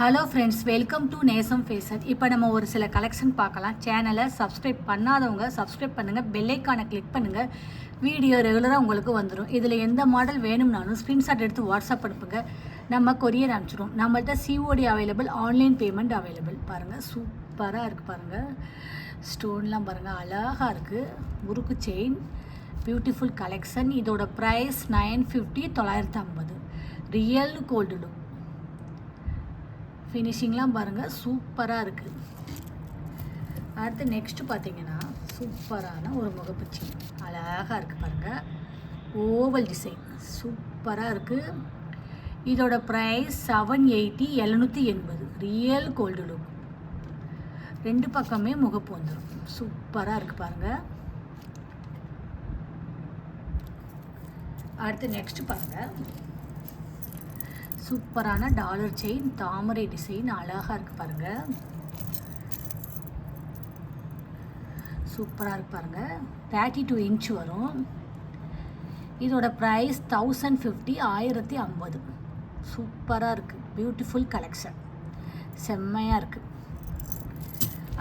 Hello friends, welcome to நேசம் fashion. இப்போ நம்ம ஒரு சில கலெக்ஷன் பார்க்கலாம். சேனலை சப்ஸ்கிரைப் பண்ணாதவங்க சப்ஸ்கிரைப் பண்ணுங்கள், பெல்லைக்கானை கிளிக் பண்ணுங்கள். வீடியோ ரெகுலராக உங்களுக்கு வந்துடும். இதில் எந்த மாடல் வேணும்னாலும் ஸ்க்ரீன்ஷாட் எடுத்து வாட்ஸ்அப் அனுப்புங்க, நம்ம கொரியர் அனுப்பிச்சிடுவோம். நம்மள்ட்ட COD available, online payment available. பாருங்கள், சூப்பராக இருக்குது. பாருங்கள், ஸ்டோன்லாம் பாருங்கள், அழகாக இருக்குது. முறுக்கு செயின், பியூட்டிஃபுல் கலெக்ஷன். இதோட ப்ரைஸ் 950, 950. Real gold look. ஃபினிஷிங்லாம் பாருங்கள், சூப்பராக இருக்குது. அடுத்து நெக்ஸ்ட்டு பார்த்தீங்கன்னா சூப்பரான ஒரு முகப்பச்சி, அழகாக இருக்குது பாருங்கள். ஓவல் டிசைன் சூப்பராக இருக்குது. இதோட ப்ரைஸ் 780, 780. Real gold look. ரெண்டு பக்கமே முகப்பு வந்துடும். சூப்பராக இருக்குது பாருங்கள். அடுத்து நெக்ஸ்ட்டு பாருங்கள், சூப்பரான டாலர் செயின், தாமரை டிசைன், அழகாக இருக்குது பாருங்கள். சூப்பராக இருக்கு பாருங்கள். 32 இன்ச் வரும். இதோட ப்ரைஸ் 1050, 1050. சூப்பராக இருக்குது. பியூட்டிஃபுல் கலெக்ஷன், செம்மையாக இருக்குது.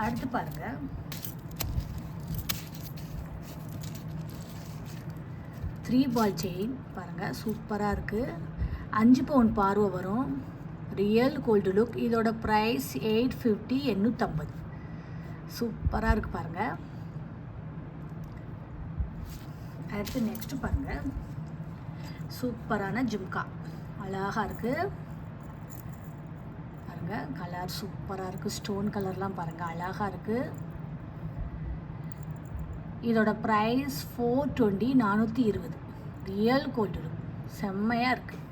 அடுத்து பாருங்கள், 3 பால் செயின் பாருங்கள், சூப்பராக இருக்குது. 5 பவுன் பார்வை வரும். Real gold look. இதோட ப்ரைஸ் 850, 850. சூப்பராக இருக்குது பாருங்கள். அடுத்து நெக்ஸ்ட்டு பாருங்கள், சூப்பரான ஜும்கா, அழகாக இருக்குது பாருங்கள். கலர் சூப்பராக இருக்குது. ஸ்டோன் கலர்லாம் பாருங்கள், அழகாக இருக்குது. இதோட ப்ரைஸ் 420, 420. ரியல் கோல்டு லுக், செம்மையாக இருக்குது.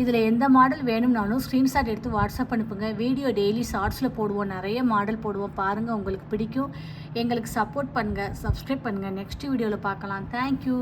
இதில் எந்த மாடல் வேணும்னாலும் ஸ்க்ரீன்ஷாட் எடுத்து வாட்ஸ்அப் அனுப்புங்க. வீடியோ டெய்லி ஷார்ட்ஸில் போடுவோம், நிறைய மாடல் போடுவோம். பாருங்கள், உங்களுக்கு பிடிக்கும். எங்களுக்கு சப்போர்ட் பண்ணுங்கள், சப்ஸ்கிரைப் பண்ணுங்கள். நெக்ஸ்ட் வீடியோவில் பார்க்கலாம். தேங்க்யூ.